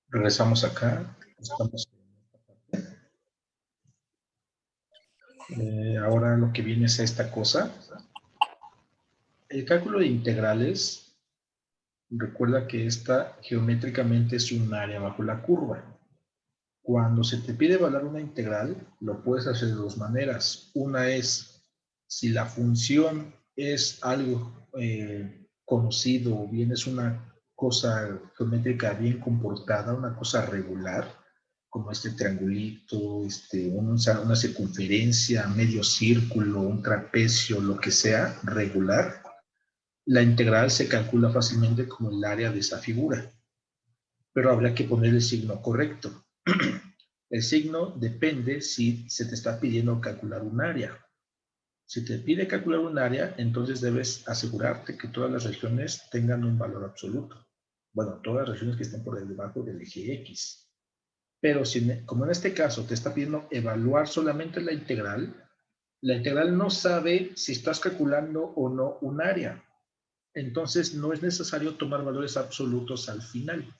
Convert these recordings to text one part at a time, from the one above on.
Regresamos acá. Estamos ahora lo que viene es esta cosa. El cálculo de integrales, recuerda que esta geométricamente es un área bajo la curva. Cuando se te pide evaluar una integral, lo puedes hacer de dos maneras. Una es, si la función es algo conocido o bien es una cosa geométrica bien comportada, una cosa regular, como este triangulito, una circunferencia, medio círculo, un trapecio, lo que sea, regular, la integral se calcula fácilmente como el área de esa figura. Pero habrá que poner el signo correcto. El signo depende si se te está pidiendo calcular un área. Si te pide calcular un área, entonces debes asegurarte que todas las regiones tengan un valor absoluto. Bueno, todas las regiones que estén por debajo del eje X. Pero si, como en este caso te está pidiendo evaluar solamente la integral no sabe si estás calculando o no un área. Entonces no es necesario tomar valores absolutos al final,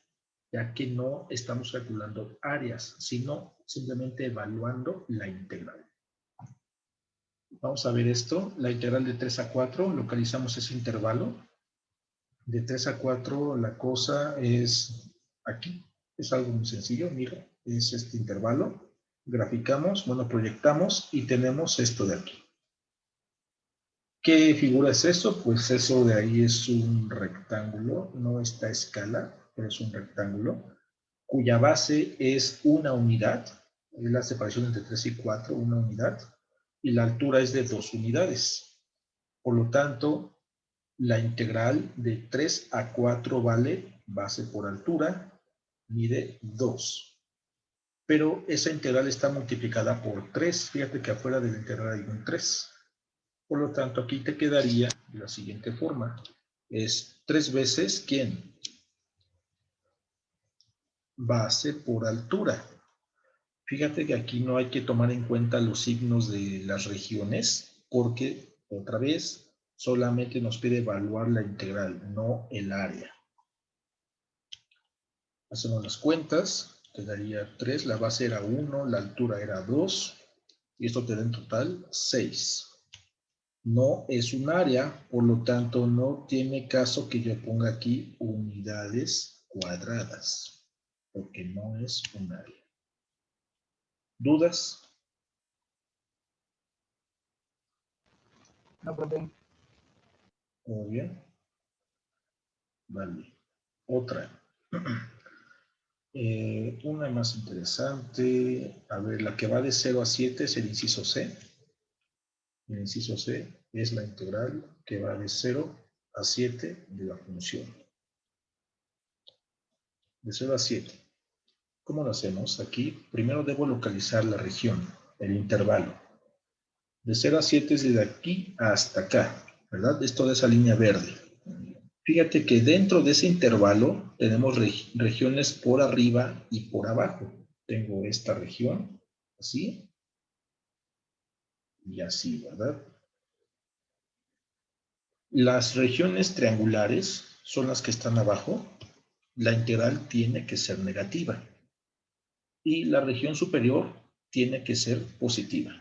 ya que no estamos calculando áreas, sino simplemente evaluando la integral. Vamos a ver esto, la integral de 3 a 4, localizamos ese intervalo. De 3 a 4 la cosa es aquí, es algo muy sencillo, mira, es este intervalo. Graficamos, bueno, proyectamos y tenemos esto de aquí. ¿Qué figura es eso? Pues eso de ahí es un rectángulo, no está a escala, pero es un rectángulo, cuya base es una unidad, es la separación entre 3 y 4, una unidad, y la altura es de 2 unidades. Por lo tanto, la integral de 3 a 4 vale base por altura, mide 2. Pero esa integral está multiplicada por 3. Fíjate que afuera de la integral hay un 3. Por lo tanto, aquí te quedaría de la siguiente forma. Es 3 veces, ¿quién? Base por altura. Fíjate que aquí no hay que tomar en cuenta los signos de las regiones, porque, otra vez, solamente nos pide evaluar la integral, no el área. Hacemos las cuentas, te daría 3, la base era 1, la altura era 2, y esto te da en total 6. No es un área, por lo tanto no tiene caso que yo ponga aquí unidades cuadradas, porque no es un área. ¿Dudas? No, profe. Muy bien. Vale. Otra. Una más interesante. A ver, la que va de 0 a 7 es el inciso C. El inciso C es la integral que va de 0 a 7 de la función. De 0 a 7. ¿Cómo lo hacemos? Aquí primero debo localizar la región, el intervalo. De 0 a 7 es de aquí hasta acá, ¿verdad? Es toda esa línea verde. Fíjate que dentro de ese intervalo tenemos regiones por arriba y por abajo. Tengo esta región, así, y así, ¿verdad? Las regiones triangulares son las que están abajo. La integral tiene que ser negativa. Y la región superior tiene que ser positiva.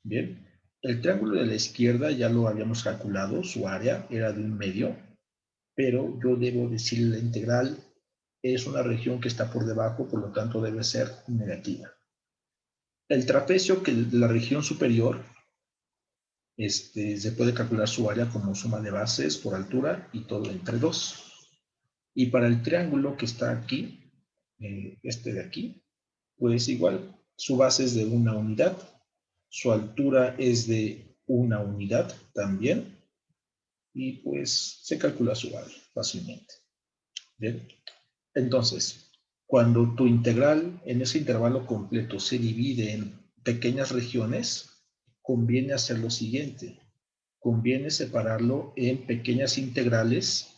Bien, el triángulo de la izquierda ya lo habíamos calculado, su área era de 1/2, pero yo debo decir la integral es una región que está por debajo, por lo tanto debe ser negativa. El trapecio, que es la región superior, se puede calcular su área como suma de bases por altura y todo entre 2. Y para el triángulo que está aquí, este de aquí, pues igual, su base es de 1 unidad, su altura es de 1 unidad también, y pues se calcula su área fácilmente. Bien, entonces, cuando tu integral en ese intervalo completo se divide en pequeñas regiones, conviene hacer lo siguiente. Conviene separarlo en pequeñas integrales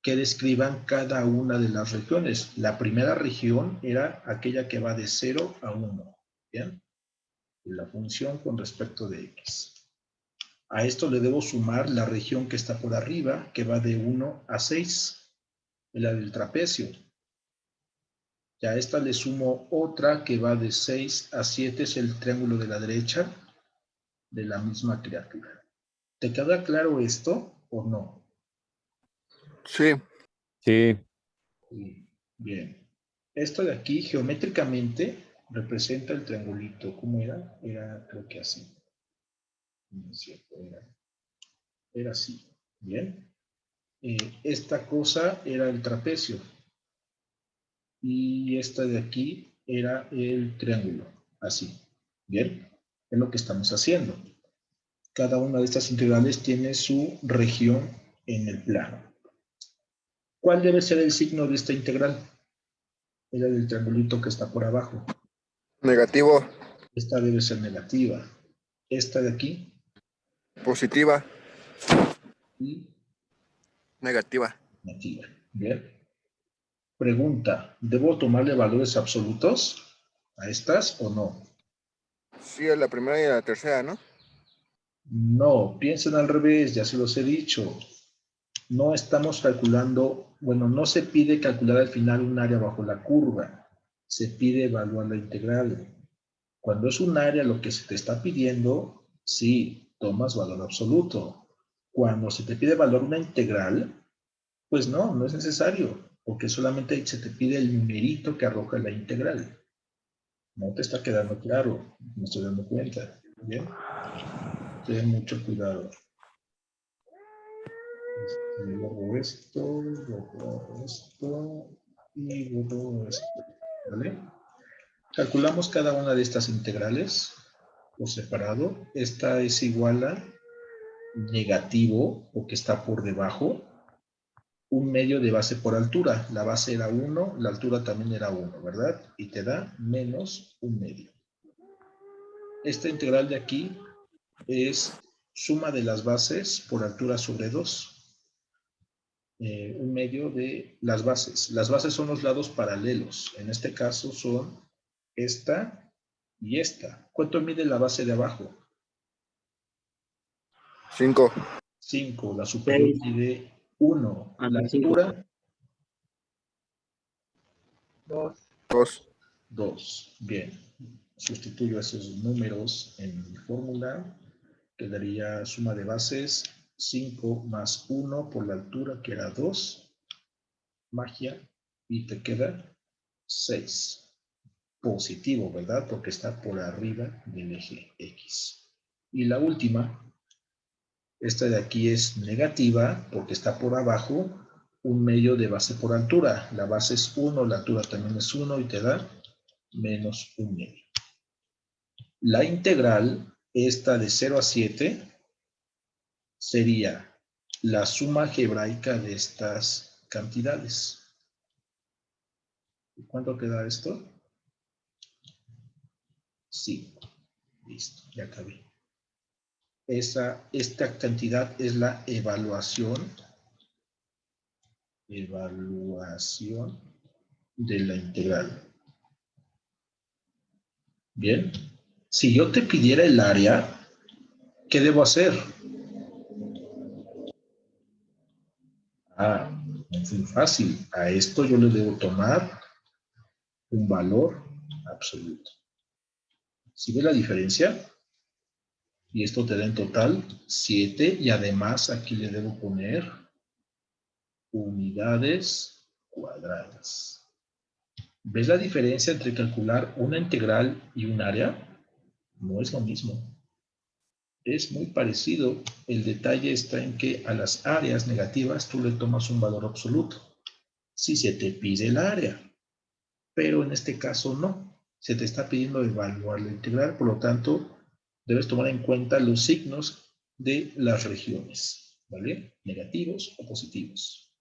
que describan cada una de las regiones. La primera región era aquella que va de 0 a 1. ¿Bien? La función con respecto de x. A esto le debo sumar la región que está por arriba, que va de 1 a 6, la del trapecio. Y a esta le sumo otra que va de 6 a 7, es el triángulo de la derecha de la misma criatura. ¿Te queda claro esto o no? Sí. Sí. Sí. Bien. Esto de aquí geométricamente representa el triangulito. ¿Cómo era? Era, creo que así. No es cierto, era así. Bien. Esta cosa era el trapecio. Y esta de aquí era el triángulo. Así. Bien. Es lo que estamos haciendo. Cada una de estas integrales tiene su región en el plano. ¿Cuál debe ser el signo de esta integral? Era del triangulito que está por abajo. Negativo. Esta debe ser negativa. Esta de aquí. Positiva. Y Negativa. negativa. Bien. Pregunta, ¿debo tomarle valores absolutos a estas o no? Sí, a la primera y a la tercera, ¿no? No, piensen al revés, ya se los he dicho. No estamos calculando, bueno, no se pide calcular al final un área bajo la curva. Se pide evaluar la integral. Cuando es un área lo que se te está pidiendo, sí, tomas valor absoluto. Cuando se te pide valor una integral, pues no es necesario, porque solamente se te pide el numerito que arroja la integral. No te está quedando claro, me estoy dando cuenta. Bien, ten mucho cuidado. Borro esto y borro esto. ¿Vale? Calculamos cada una de estas integrales por separado. Esta es igual a negativo, porque está por debajo, un medio de base por altura. La base era 1, la altura también era 1, ¿verdad? Y te da menos un medio. Esta integral de aquí es suma de las bases por altura sobre 2. Un medio de las bases. Las bases son los lados paralelos. En este caso son esta y esta. ¿Cuánto mide la base de abajo? 5. 5. La superior mide 1. La altura 2. 2. Bien. Sustituyo esos números en mi fórmula. Quedaría suma de bases 5 más 1 por la altura, que era 2. Magia. Y te queda 6. Positivo, ¿verdad? Porque está por arriba del eje X. Y la última, esta de aquí es negativa porque está por abajo, un medio de base por altura. La base es 1, la altura también es 1 y te da menos un medio. La integral, esta de 0 a 7, sería la suma algebraica de estas cantidades. ¿Cuánto queda esto? 5. Listo, ya acabé. Esta cantidad es la evaluación de la integral. Bien. Si yo te pidiera el área, ¿qué debo hacer? Es muy fácil. A esto yo le debo tomar un valor absoluto. ¿Sí ve la diferencia? Y esto te da en total 7 y además aquí le debo poner unidades cuadradas. ¿Ves la diferencia entre calcular una integral y un área? No es lo mismo. Es muy parecido. El detalle está en que a las áreas negativas tú le tomas un valor absoluto. Si se te pide el área. Pero en este caso no. Se te está pidiendo evaluar la integral, por lo tanto, debes tomar en cuenta los signos de las regiones. ¿Vale? Negativos o positivos.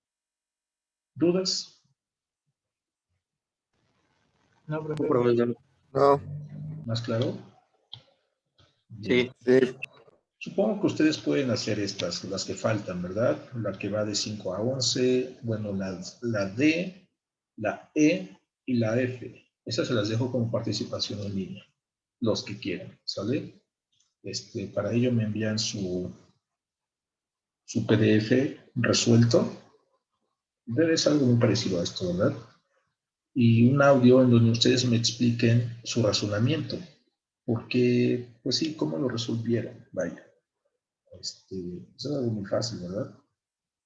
¿Dudas? No, profesor. No. ¿Más claro? Bien. Sí. Sí. Supongo que ustedes pueden hacer estas, las que faltan, ¿verdad? La que va de 5 a 11, bueno, la D, la E y la F. Esas se las dejo como participación en línea, los que quieran, ¿sale? Para ello me envían su PDF resuelto. Es algo muy parecido a esto, ¿verdad? Y un audio en donde ustedes me expliquen su razonamiento. Porque, pues sí, ¿cómo lo resolvieron? Vaya. Eso es algo muy fácil, ¿verdad?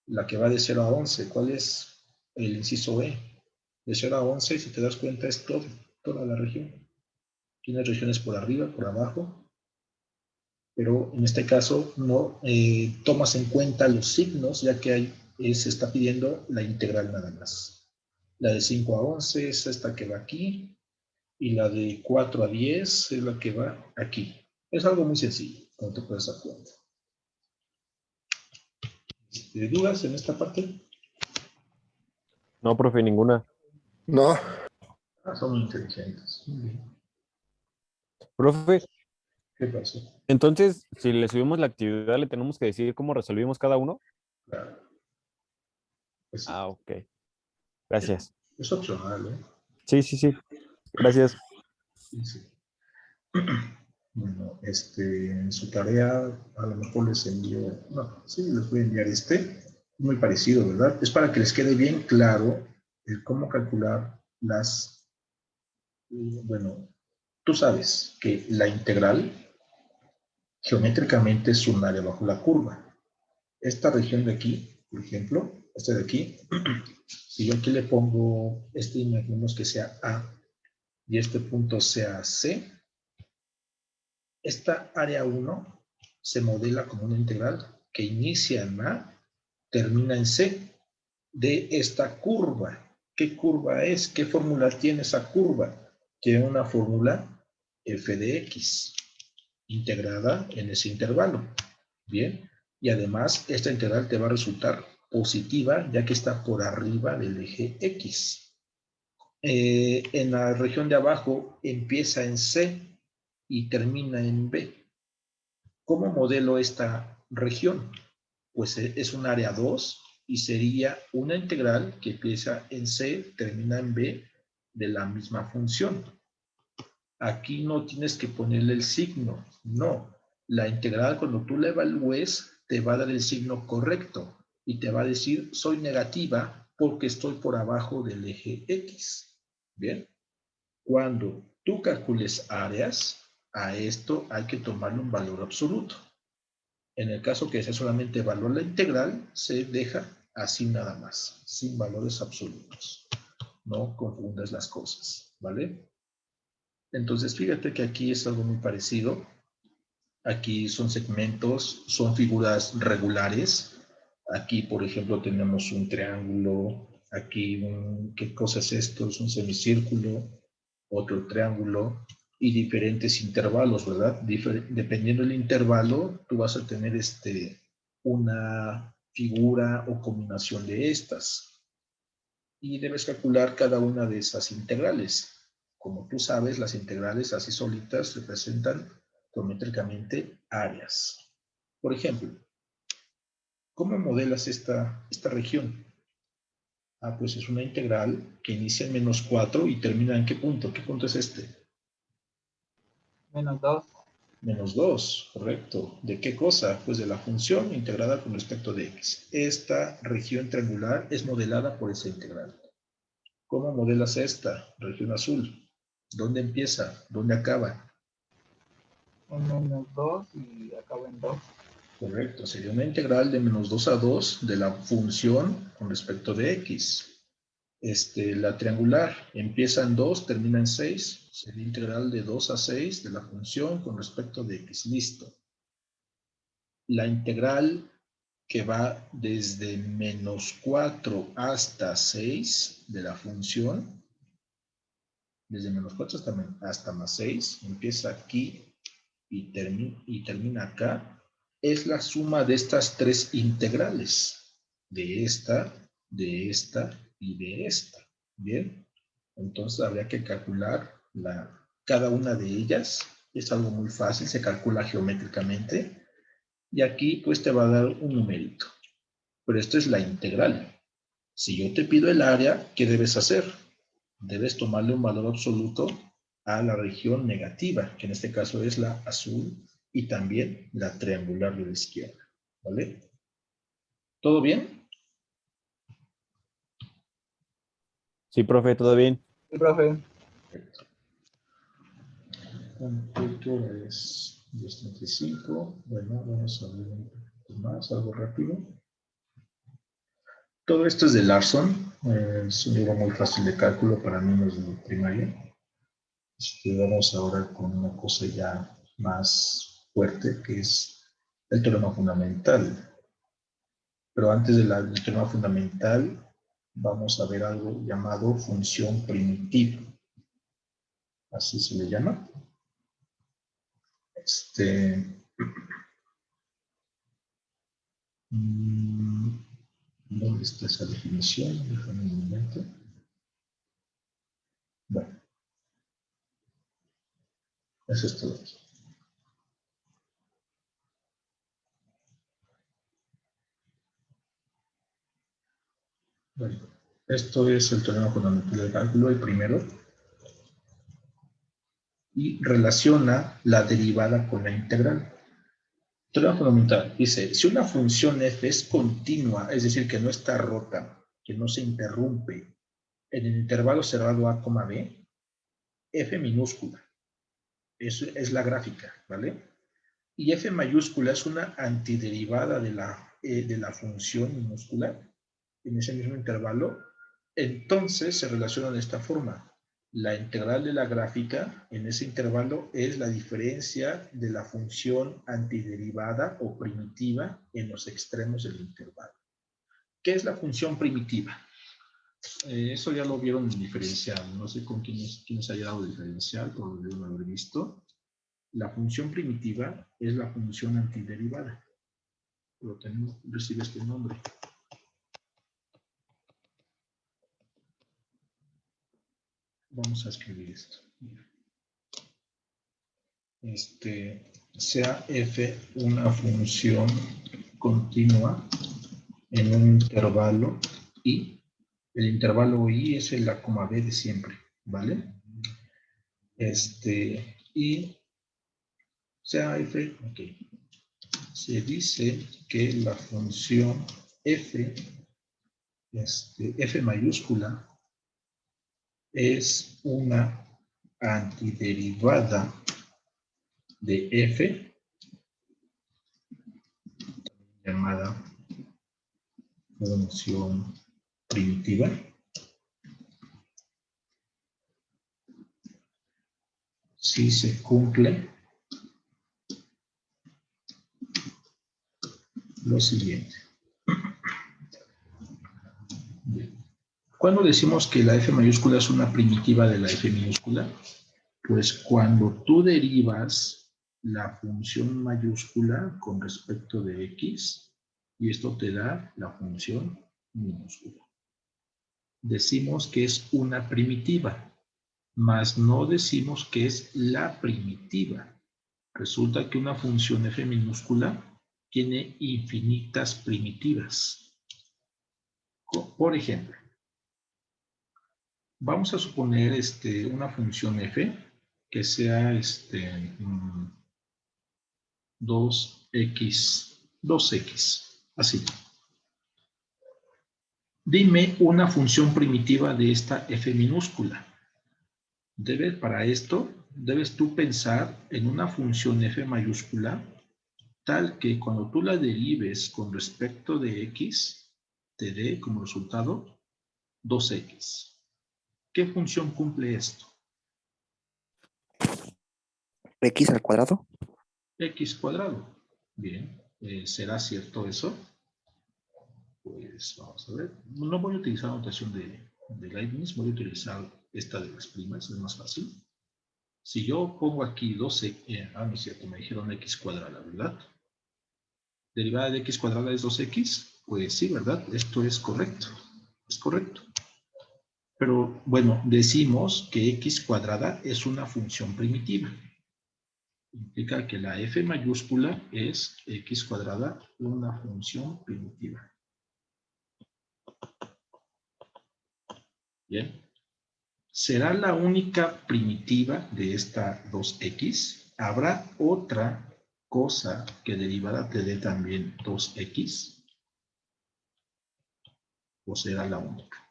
La que va de 0 a 11, ¿cuál es el inciso E? De 0 a 11, si te das cuenta, es toda la región. Tienes regiones por arriba, por abajo, pero en este caso no tomas en cuenta los signos, ya que se está pidiendo la integral nada más. La de 5 a 11 es esta que va aquí, y la de 4 a 10 es la que va aquí. Es algo muy sencillo, como te puedes dar cuenta. ¿Dudas en esta parte? No, profe, ninguna. No. Son muy inteligentes. Muy bien. Profe, ¿Qué pasó? entonces, si le subimos la actividad, ¿le tenemos que decir cómo resolvimos cada uno? Claro. Pues sí. Ah, ok. Gracias. Es opcional, ¿eh? Sí, sí, sí. Gracias. Sí, sí. Bueno, en su tarea a lo mejor les envío, no, sí, les voy a enviar muy parecido, ¿verdad? Es para que les quede bien claro cómo calcular bueno, tú sabes que la integral geométricamente es un área bajo la curva. Esta región de aquí, por ejemplo, esta de aquí, si yo aquí le pongo, imaginemos que sea A y este punto sea C, esta área 1 se modela como una integral que inicia en A, termina en C, de esta curva. ¿Qué curva es? ¿Qué fórmula tiene esa curva? Tiene una fórmula f de x, integrada en ese intervalo. Bien, y además esta integral te va a resultar positiva, ya que está por arriba del eje x. En la región de abajo empieza en C y termina en B. ¿Cómo modelo esta región? Pues es un área 2 y sería una integral que empieza en C, termina en B, de la misma función. Aquí no tienes que ponerle el signo, no. La integral, cuando tú la evalúes, te va a dar el signo correcto y te va a decir, soy negativa porque estoy por abajo del eje X. Bien. Cuando tú calcules áreas, a esto hay que tomarle un valor absoluto. En el caso que sea solamente valor la integral, se deja así nada más, sin valores absolutos. No confundas las cosas, ¿vale? Entonces, fíjate que aquí es algo muy parecido. Aquí son segmentos, son figuras regulares. Aquí, por ejemplo, tenemos un triángulo. Aquí, ¿qué cosa es esto? Es un semicírculo, otro triángulo y diferentes intervalos, ¿verdad? Dependiendo del intervalo, tú vas a tener una figura o combinación de estas. Y debes calcular cada una de esas integrales. Como tú sabes, las integrales así solitas representan geométricamente áreas. Por ejemplo, ¿cómo modelas esta región? Ah, pues es una integral que inicia en -4 y termina ¿en qué punto? ¿Qué punto es este? -2. -2, correcto. ¿De qué cosa? Pues de la función integrada con respecto de x. Esta región triangular es modelada por esa integral. ¿Cómo modelas esta región azul? ¿Dónde empieza? ¿Dónde acaba? En -2 y acaba en 2. Correcto, sería una integral de -2 a 2 de la función con respecto de x. La triangular empieza en 2, termina en 6. Sería integral de 2 a 6 de la función con respecto de x. Listo. La integral que va desde -4 hasta 6 de la función, desde -4 hasta +6, empieza aquí y termina acá, es la suma de estas tres integrales, de esta y de esta. Bien, entonces habría que calcular cada una de ellas. Es algo muy fácil, se calcula geométricamente. Y aquí pues te va a dar un numerito. Pero esto es la integral. Si yo te pido el área, ¿qué debes hacer? Debes tomarle un valor absoluto a la región negativa, que en este caso es la azul, y también la triangular de la izquierda, ¿vale? ¿Todo bien? Sí, profe, todo bien. Sí, profe. Perfecto. ¿Cuánto es 10:35? Bueno, vamos a ver un poquito más, algo rápido. Todo esto es de Larson, es un libro muy fácil de cálculo para niños de primaria. Vamos ahora con una cosa ya más fuerte, que es el teorema fundamental. Pero antes del teorema fundamental, vamos a ver algo llamado función primitiva. Así se le llama. ¿Dónde está esa definición? Déjame un momento. Bueno, eso es todo aquí. Bueno, esto es el teorema fundamental del cálculo, el primero, y relaciona la derivada con la integral. Teorema fundamental dice, si una función f es continua, es decir, que no está rota, que no se interrumpe en el intervalo cerrado a, b, f minúscula, eso es la gráfica, ¿vale? Y f mayúscula es una antiderivada de la función minúscula en ese mismo intervalo, entonces se relaciona de esta forma. La integral de la gráfica en ese intervalo es la diferencia de la función antiderivada o primitiva en los extremos del intervalo. ¿Qué es la función primitiva? Eso ya lo vieron en diferencial. No sé con quiénes haya dado diferencial, pero lo deben haber visto. La función primitiva es la función antiderivada. Recibe este nombre. Vamos a escribir esto. Sea f una función continua en un intervalo i. El intervalo i es la coma b de siempre, ¿vale? Y sea f, ok. Se dice que la función f, f mayúscula, es una antiderivada de f, llamada función primitiva, si se cumple lo siguiente. Bien. ¿Cuándo decimos que la f mayúscula es una primitiva de la f minúscula? Pues cuando tú derivas la función mayúscula con respecto de x, y esto te da la función minúscula. Decimos que es una primitiva, mas no decimos que es la primitiva. Resulta que una función f minúscula tiene infinitas primitivas. Por ejemplo, vamos a suponer una función f que sea 2x, así. Dime una función primitiva de esta f minúscula. Para esto, debes tú pensar en una función f mayúscula tal que cuando tú la derives con respecto de x, te dé como resultado 2x. ¿Qué función cumple esto? X al cuadrado. X cuadrado. Bien, ¿será cierto eso? Pues vamos a ver. No voy a utilizar la notación de Leibniz, voy a utilizar esta de las primas, es más fácil. Si yo pongo aquí 2x, no es cierto, me dijeron x cuadrada, ¿verdad? Derivada de x cuadrada es 2x, pues sí, ¿verdad? Esto es correcto, es correcto. Pero bueno, decimos que x cuadrada es una función primitiva. Implica que la f mayúscula es x cuadrada, una función primitiva. Bien. ¿Será la única primitiva de esta 2x? ¿Habrá otra cosa que derivada te dé también 2x, o será la única.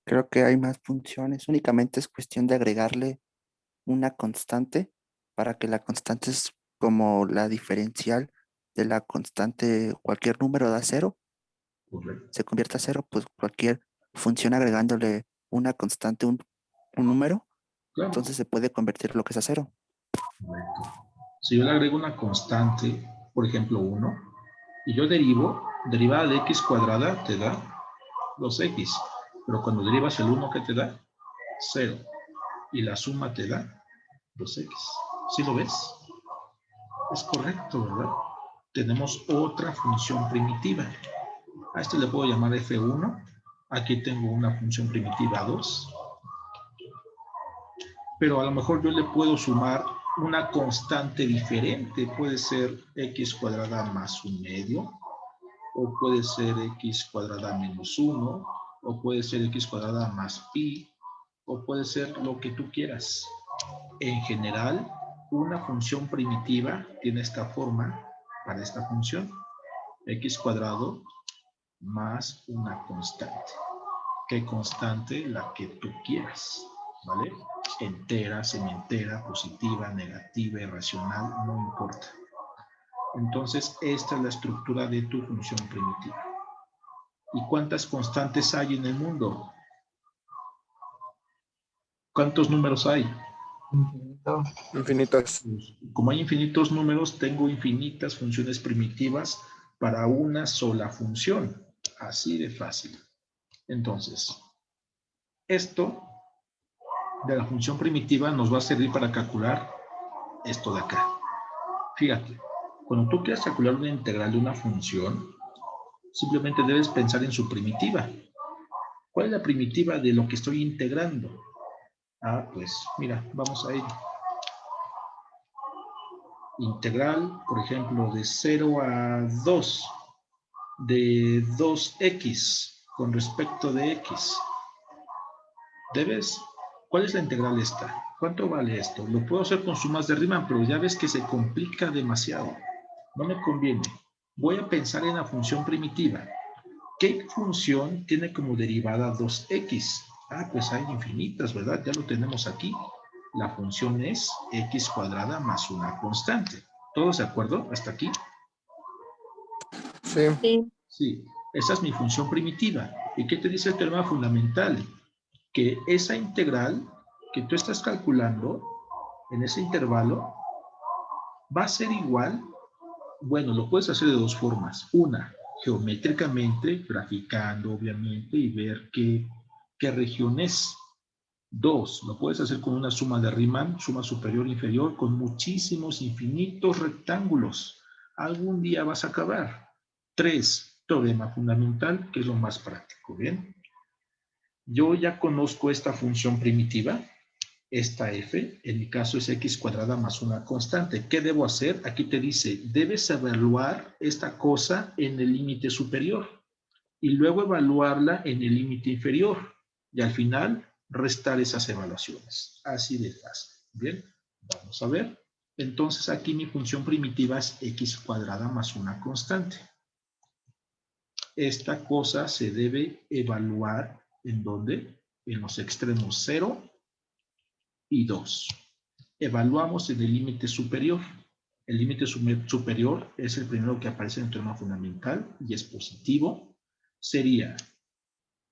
Creo que hay más funciones. Únicamente es cuestión de agregarle una constante para que la constante es como la diferencial de la constante, cualquier número da cero, Correcto. se convierte a cero, pues cualquier función agregándole una constante, un número, Claro. entonces se puede convertir lo que es a cero. Correcto. Si yo le agrego una constante, por ejemplo 1, y yo derivo, derivada de x cuadrada te da 2x, pero cuando derivas el 1, ¿qué te da? 0. Y la suma te da 2x. ¿Sí lo ves? Es correcto, ¿verdad? Tenemos otra función primitiva. A este le puedo llamar f1. Aquí tengo una función primitiva 2. Pero a lo mejor yo le puedo sumar una constante diferente. Puede ser x cuadrada más un medio, o puede ser x cuadrada menos 1, o puede ser x cuadrada más pi, o puede ser lo que tú quieras. En general, una función primitiva tiene esta forma para esta función: x cuadrado más una constante. ¿Qué constante? La que tú quieras, ¿vale? Entera, semientera, positiva, negativa, irracional, no importa. Entonces, esta es la estructura de tu función primitiva. ¿Y cuántas constantes hay en el mundo? ¿Cuántos números hay? Infinito. Infinitas. Pues, como hay infinitos números, tengo infinitas funciones primitivas para una sola función. Así de fácil. Entonces, esto de la función primitiva nos va a servir para calcular esto de acá. Fíjate, cuando tú quieras calcular una integral de una función, simplemente debes pensar en su primitiva. ¿Cuál es la primitiva de lo que estoy integrando? Ah, pues mira, vamos a ello. Integral, por ejemplo, de 0 a 2 de 2x con respecto de x. ¿Cuál es la integral esta? ¿Cuánto vale esto? Lo puedo hacer con sumas de Riemann, pero ya ves que se complica demasiado. No me conviene. Voy a pensar en la función primitiva. ¿Qué función tiene como derivada 2x? Ah, pues hay infinitas, ¿verdad? Ya lo tenemos aquí. La función es x cuadrada más una constante. ¿Todos de acuerdo hasta aquí? Sí. Sí. Sí, esa es mi función primitiva. ¿Y qué te dice el teorema fundamental? Que esa integral que tú estás calculando en ese intervalo va a ser igual. Bueno, lo puedes hacer de dos formas. Una, geométricamente, graficando obviamente y ver qué región es. Dos, lo puedes hacer con una suma de Riemann, suma superior e inferior, con muchísimos infinitos rectángulos. Algún día vas a acabar. Tres, teorema fundamental, que es lo más práctico, ¿bien? Yo ya conozco esta función primitiva, esta f, en mi caso es x cuadrada más una constante. ¿Qué debo hacer? Aquí te dice, debes evaluar esta cosa en el límite superior y luego evaluarla en el límite inferior y al final restar esas evaluaciones. Así de fácil. Bien, vamos a ver. Entonces aquí mi función primitiva es x cuadrada más una constante. Esta cosa se debe evaluar ¿en dónde? En los extremos 0 y 2. Evaluamos en el límite superior. El límite superior es el primero que aparece en el teorema fundamental y es positivo. Sería,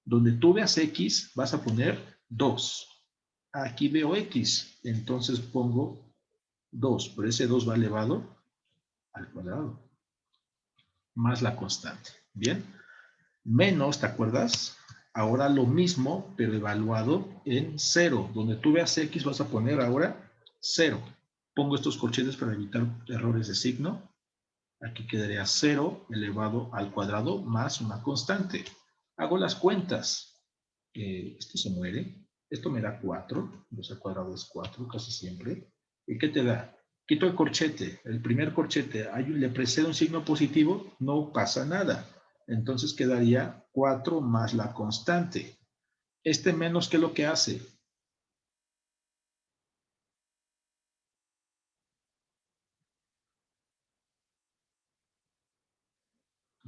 donde tú veas x, vas a poner 2. Aquí veo x, entonces pongo 2, pero ese 2 va elevado al cuadrado, más la constante. Bien, menos, ¿te acuerdas? Ahora lo mismo, pero evaluado en 0. Donde tú veas x vas a poner ahora 0. Pongo estos corchetes para evitar errores de signo. Aquí quedaría 0 elevado al cuadrado más una constante. Hago las cuentas. Esto se muere. Esto me da 4. 2 al cuadrado es 4 casi siempre. ¿Y qué te da? Quito el corchete. El primer corchete le precede un signo positivo, no pasa nada. Entonces quedaría 4 más la constante. Este menos, ¿qué es lo que hace?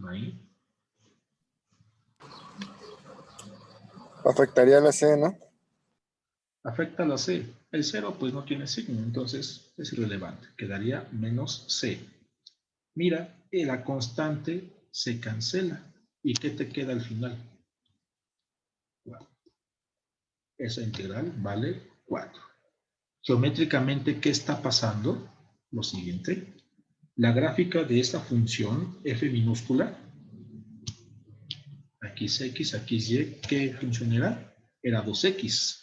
Ahí. Afectaría la C, ¿no? Afecta a la C. El 0 pues no tiene signo, entonces es irrelevante. Quedaría menos C. Mira, la constante se cancela. ¿Y qué te queda al final? 4. Esa integral vale 4. Geométricamente, ¿qué está pasando? Lo siguiente. La gráfica de esta función f minúscula, aquí es x, aquí es y, ¿qué función era? Era 2x.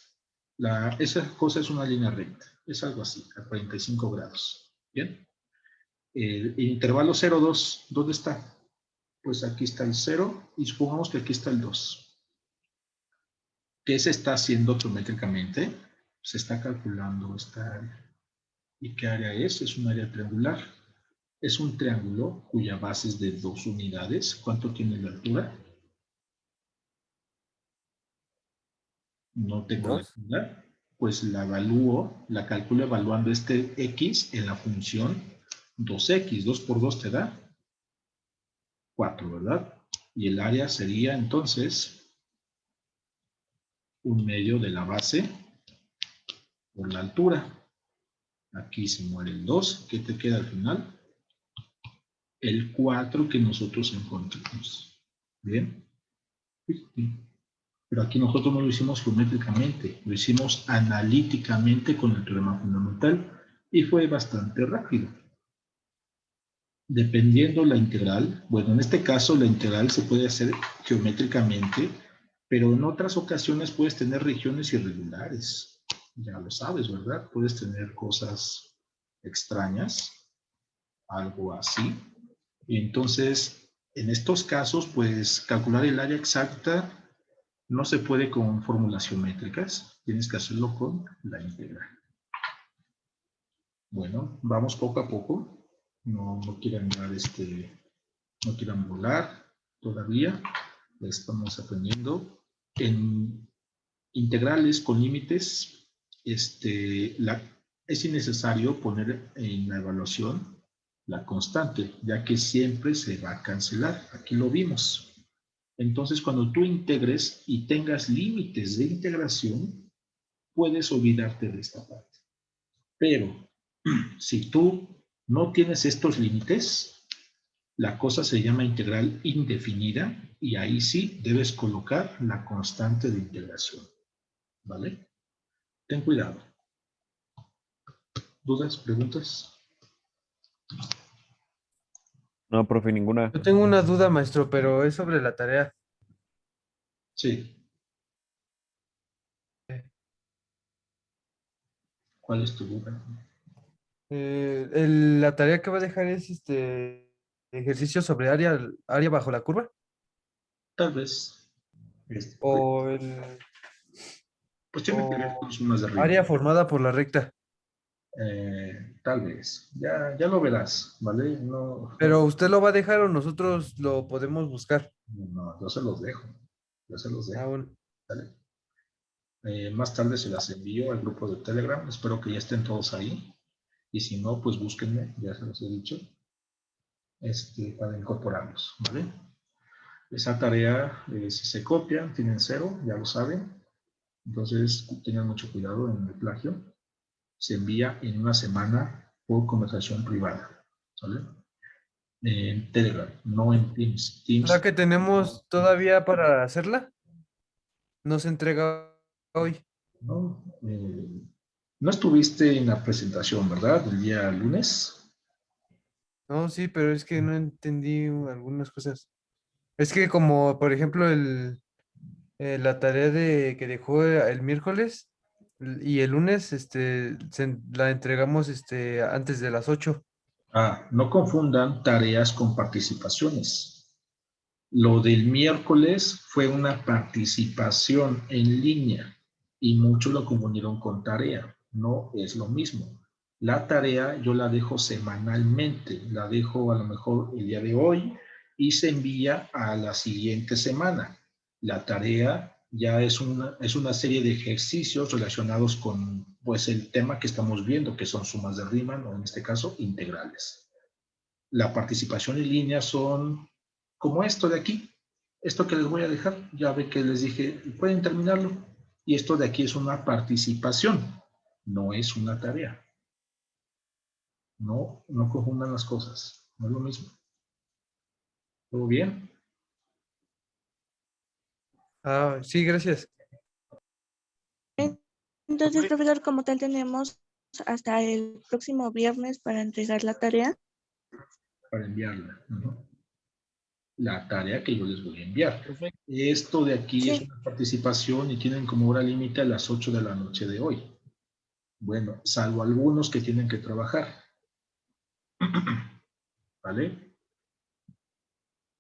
Esa cosa es una línea recta. Es algo así, a 45 grados. ¿Bien? El intervalo 0, 2, ¿dónde está? Pues aquí está el 0 y supongamos que aquí está el 2. ¿Qué se está haciendo geométricamente? Se está calculando esta área. ¿Y qué área es? Es un área triangular. Es un triángulo cuya base es de 2 unidades. ¿Cuánto tiene la altura? No tengo la ¿Dos? altura. Pues la evalúo, la calculo evaluando este x en la función 2x. 2 por 2 te da 4, ¿verdad? Y el área sería entonces 1/2 de la base por la altura. Aquí se muere el 2. ¿Qué te queda al final? El 4 que nosotros encontramos. ¿Bien? Pero aquí nosotros no lo hicimos geométricamente, lo hicimos analíticamente con el teorema fundamental y fue bastante rápido. Dependiendo la integral, bueno, en este caso la integral se puede hacer geométricamente, pero en otras ocasiones puedes tener regiones irregulares. Ya lo sabes, ¿verdad? Puedes tener cosas extrañas, algo así. Y entonces, en estos casos, pues calcular el área exacta no se puede con fórmulas geométricas, tienes que hacerlo con la integral. Bueno, vamos poco a poco. No quieran dar no quieran volar todavía. Estamos aprendiendo. En integrales con límites, es innecesario poner en la evaluación la constante, ya que siempre se va a cancelar. Aquí lo vimos. Entonces, cuando tú integres y tengas límites de integración, puedes olvidarte de esta parte. Pero, si tú no tienes estos límites, la cosa se llama integral indefinida y ahí sí debes colocar la constante de integración. ¿Vale? Ten cuidado. ¿Dudas? ¿Preguntas? No, profe, ninguna. Yo tengo una duda, maestro, pero es sobre la tarea. Sí. ¿Cuál es tu duda? La tarea que va a dejar es ejercicio sobre área bajo la curva. Tal vez. O Pues tiene que ver con los más de arriba. área formada por la recta. Tal vez. Ya lo verás, ¿vale? No, Pero ¿usted lo va a dejar o nosotros lo podemos buscar? no, yo se los dejo. Yo se los Ah, dejo. bueno. ¿Vale? Más tarde se las envío al grupo de Telegram. Espero que ya estén todos ahí. Y si no, pues búsquenme, ya se los he dicho, para incorporarlos, ¿vale? Esa tarea, si se copian, tienen 0, ya lo saben. Entonces, tengan mucho cuidado en el plagio. Se envía en una semana por conversación privada, ¿vale? En Telegram, no en Teams. ¿La Teams, que tenemos todavía para hacerla? No se entrega hoy. ¿no? No estuviste en la presentación, ¿verdad? El día lunes. No, sí, pero es que no entendí algunas cosas. Es que como, por ejemplo, la tarea que dejó el miércoles y el lunes, la entregamos antes de las 8. No confundan tareas con participaciones. Lo del miércoles fue una participación en línea y muchos lo confundieron con tarea. No es lo mismo. La tarea yo la dejo semanalmente, la dejo a lo mejor el día de hoy y se envía a la siguiente semana. La tarea ya es una serie de ejercicios relacionados con pues, el tema que estamos viendo, que son sumas de Riemann, o en este caso, integrales. La participación en línea son como esto de aquí. Esto que les voy a dejar, ya ve que les dije, pueden terminarlo. Y esto de aquí es una participación, no es una tarea. No confundan las cosas, no es lo mismo. ¿Todo bien? Ah, sí, gracias. Entonces, profesor, como tal, tenemos hasta el próximo viernes para entregar la tarea. Para enviarla. La tarea que yo les voy a enviar. Esto de aquí es una participación y tienen como hora límite a las 8 de la noche de hoy. Bueno, salvo algunos que tienen que trabajar. ¿Vale?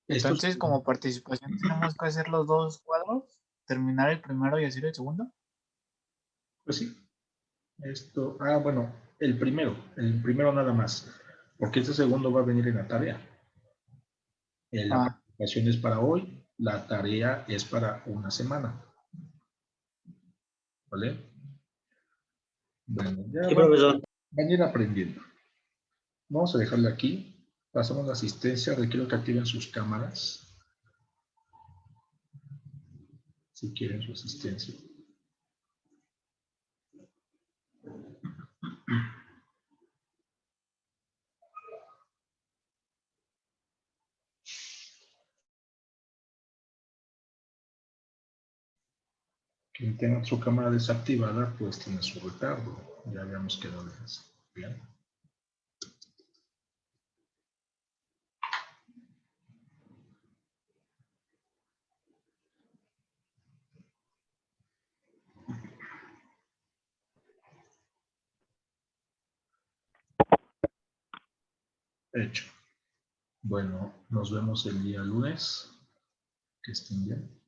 Entonces, como participación, tenemos que hacer los dos cuadros, terminar el primero y hacer el segundo. Pues sí. Bueno, el primero nada más, porque este segundo va a venir en la tarea. La participación es para hoy, la tarea es para una semana. ¿Vale? Bueno, ya Sí, profesor. van a ir aprendiendo. Vamos a dejarle aquí. Pasamos la asistencia. Requiero que activen sus cámaras. Si quieren su asistencia. Quien tenga su cámara desactivada, pues tiene su retardo. Ya habíamos quedado en eso. Bien. Hecho. Bueno, nos vemos el día lunes. Que estén bien.